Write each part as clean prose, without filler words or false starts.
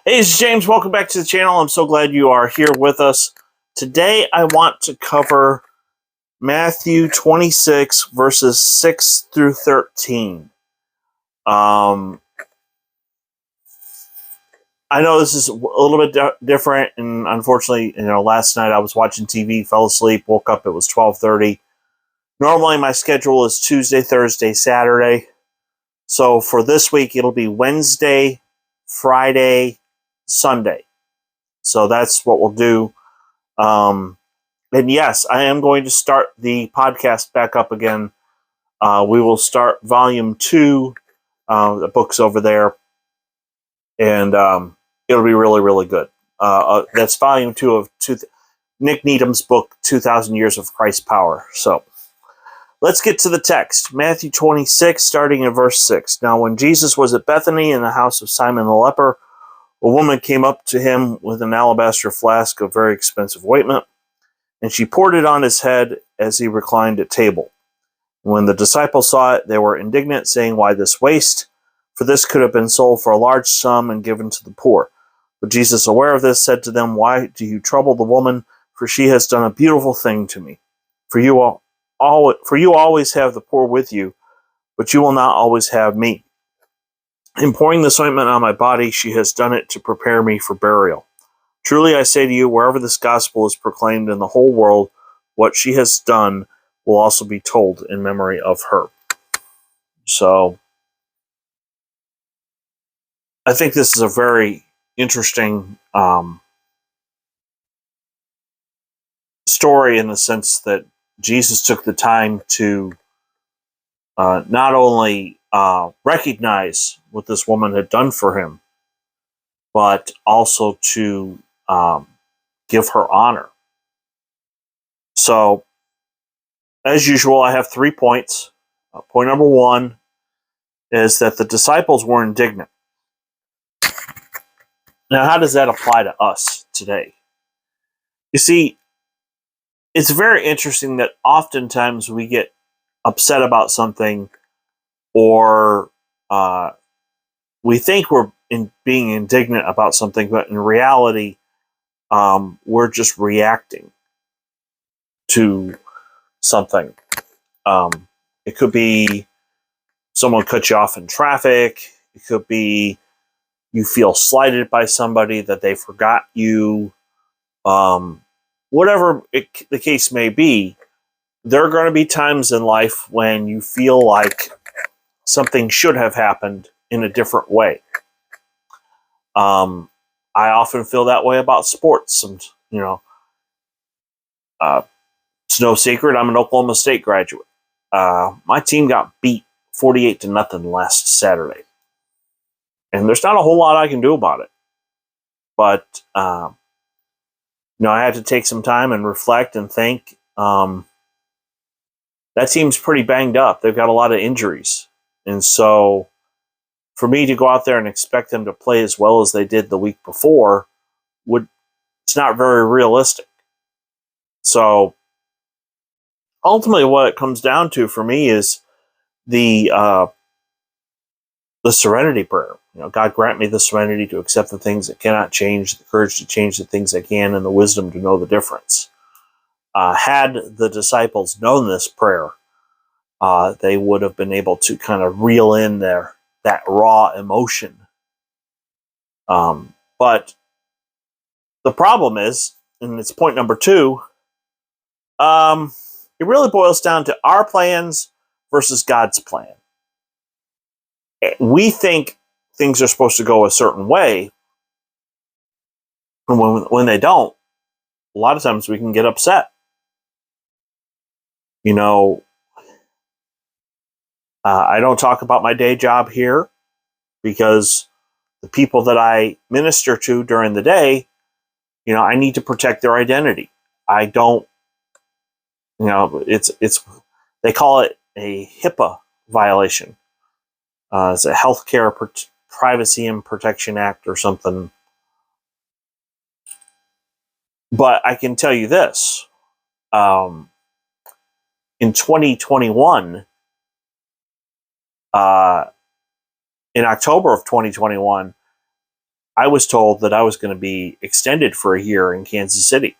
Hey, it's James. Welcome back to the channel. I'm so glad you are here with us. Today, I want to cover Matthew 26, verses 6 through 13. I know this is a little bit different, and unfortunately, last night I was watching TV, fell asleep, woke up, it was 12:30. Normally, my schedule is Tuesday, Thursday, Saturday. So for this week, it'll be Wednesday, Friday, Sunday. So that's what we'll do. And yes, I am going to start the podcast back up again. We will start volume 2. The book's over there. And it'll be really, really good. That's volume 2 of Nick Needham's book, 2,000 Years of Christ's Power. So let's get to the text. Matthew 26, starting in verse 6. Now, when Jesus was at Bethany in the house of Simon the leper, a woman came up to him with an alabaster flask of very expensive ointment, and she poured it on his head as he reclined at table. When the disciples saw it, they were indignant, saying, "Why this waste? For this could have been sold for a large sum and given to the poor." But Jesus, aware of this, said to them, "Why do you trouble the woman? For she has done a beautiful thing to me. For you always have the poor with you, but you will not always have me. In pouring this ointment on my body, she has done it to prepare me for burial. Truly I say to you, wherever this gospel is proclaimed in the whole world, what she has done will also be told in memory of her." So, I think this is a very interesting story in the sense that Jesus took the time to not only recognize what this woman had done for him, but also to give her honor. So, as usual, I have 3 points. Point number 1 is that the disciples were indignant. Now, how does that apply to us today? You see, it's very interesting that oftentimes we get upset about something, or we think we're being indignant about something, but in reality, we're just reacting to something. It could be someone cut you off in traffic. It could be you feel slighted by somebody, that they forgot you. Whatever the case may be, there are going to be times in life when you feel like something should have happened in a different way. I often feel that way about sports. And, it's no secret I'm an Oklahoma State graduate. My team got beat 48-0 last Saturday. And there's not a whole lot I can do about it. But, I had to take some time and reflect and think. That team's pretty banged up. They've got a lot of injuries. And so for me to go out there and expect them to play as well as they did the week before, it's not very realistic. So ultimately what it comes down to for me is the serenity prayer. God grant me the serenity to accept the things that cannot change, the courage to change the things that can, and the wisdom to know the difference. Had the disciples known this prayer, they would have been able to kind of reel in that raw emotion. But the problem is, and it's point number 2, it really boils down to our plans versus God's plan. We think things are supposed to go a certain way, and when they don't, a lot of times we can get upset. I don't talk about my day job here because the people that I minister to during the day, I need to protect their identity. I don't, it's they call it a HIPAA violation. It's a Healthcare Privacy and Protection Act or something. But I can tell you this. In 2021, in October of 2021, I was told that I was going to be extended for a year in Kansas City.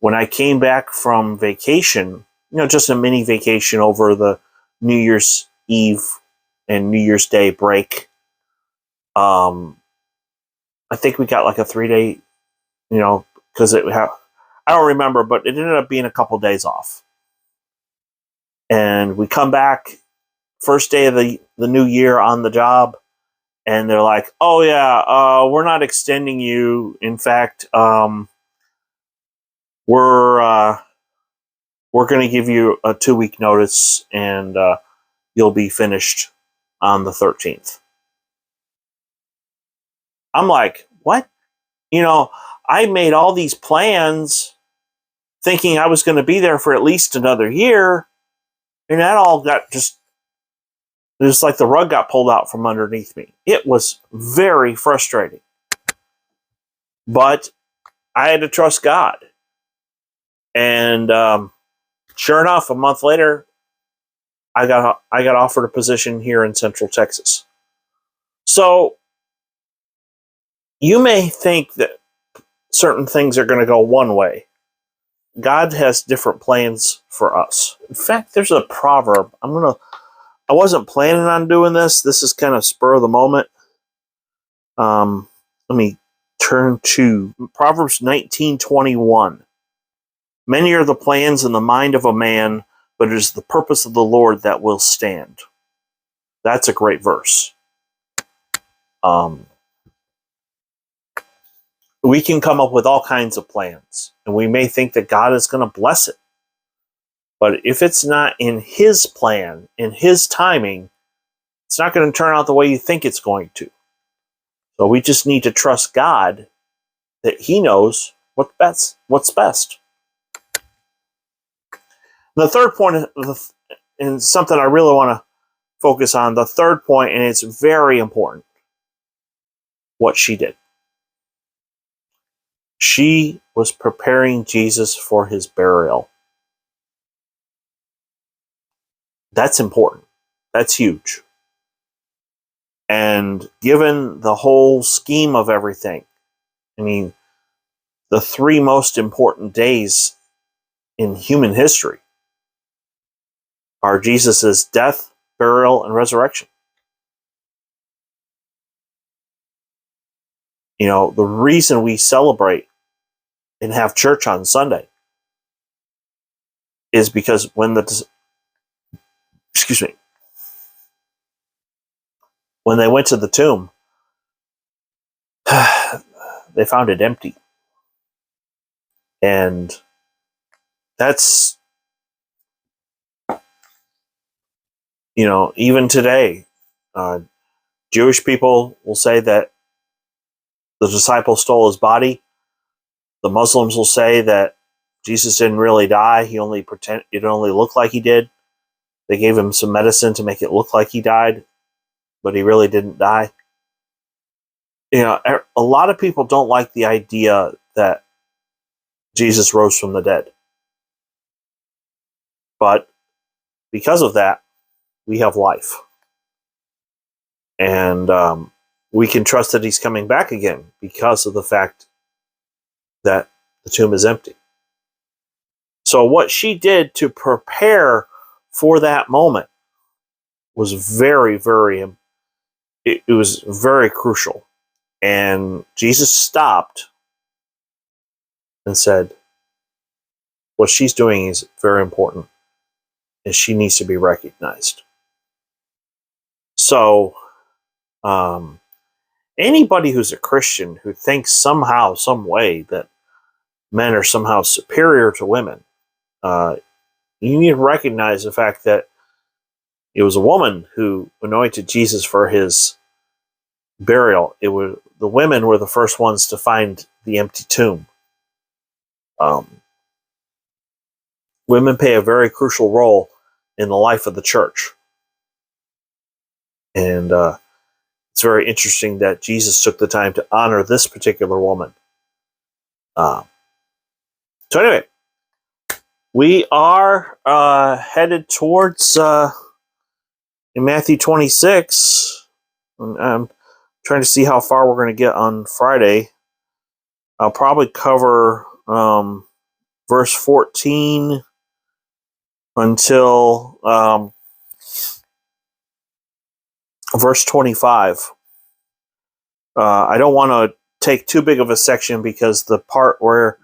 When I came back from vacation, just a mini vacation over the New Year's Eve and New Year's Day break, I think we got like a 3-day, because I don't remember, but it ended up being a couple days off. And we come back first day of the new year on the job, and they're like, "Oh yeah, we're not extending you. In fact, we're going to give you a 2-week notice, and you'll be finished on the 13th." I'm like, "What?" I made all these plans thinking I was going to be there for at least another year, and that all got just like the rug got pulled out from underneath me. It was very frustrating. But I had to trust God. And sure enough, a month later, I got offered a position here in Central Texas. So you may think that certain things are going to go one way. God has different plans for us. In fact, there's a proverb. I wasn't planning on doing this. This is kind of spur of the moment. Let me turn to Proverbs 19:21. Many are the plans in the mind of a man, but it is the purpose of the Lord that will stand. That's a great verse. We can come up with all kinds of plans, and we may think that God is going to bless it. But if it's not in His plan, in His timing, it's not going to turn out the way you think it's going to. So we just need to trust God that He knows what's best. The third point, and something I really want to focus on, the third point, and it's very important, what she did. She was preparing Jesus for His burial. That's important. That's huge. And given the whole scheme of everything, I mean, the 3 most important days in human history are Jesus' death, burial, and resurrection. The reason we celebrate and have church on Sunday is because when they went to the tomb, they found it empty. And that's, even today, Jewish people will say that the disciple stole His body. The Muslims will say that Jesus didn't really die. It only looked like He did. They gave Him some medicine to make it look like He died, but He really didn't die. A lot of people don't like the idea that Jesus rose from the dead. But because of that, we have life. And we can trust that He's coming back again because of the fact that the tomb is empty. So what she did to prepare for that moment was very, very, it was very crucial. And Jesus stopped and said, what she's doing is very important, and she needs to be recognized. So, anybody who's a Christian who thinks somehow, some way that men are somehow superior to women, you need to recognize the fact that it was a woman who anointed Jesus for His burial. The women were the first ones to find the empty tomb. Women play a very crucial role in the life of the church. And it's very interesting that Jesus took the time to honor this particular woman. So anyway, we are headed towards in Matthew 26. I'm Trying to see how far we're going to get on Friday. I'll probably cover verse 14 until verse 25. I don't want to take too big of a section because the part where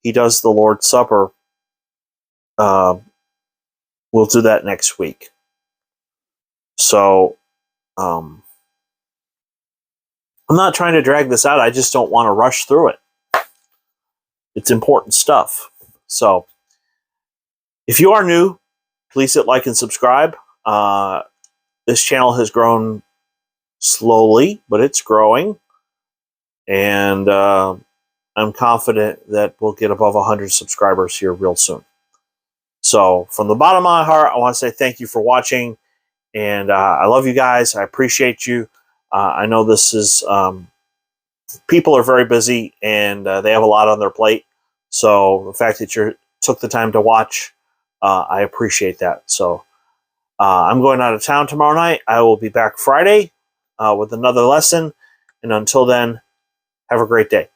he does the Lord's Supper, we'll do that next week. So I'm not trying to drag this out. I just don't want to rush through it. It's important stuff. So if you are new, please hit like and subscribe. This channel has grown slowly, but it's growing. And I'm confident that we'll get above 100 subscribers here real soon. So from the bottom of my heart, I want to say thank you for watching. And I love you guys. I appreciate you. I know this is, people are very busy and they have a lot on their plate. So the fact that you took the time to watch, I appreciate that. So I'm going out of town tomorrow night. I will be back Friday with another lesson. And until then, have a great day.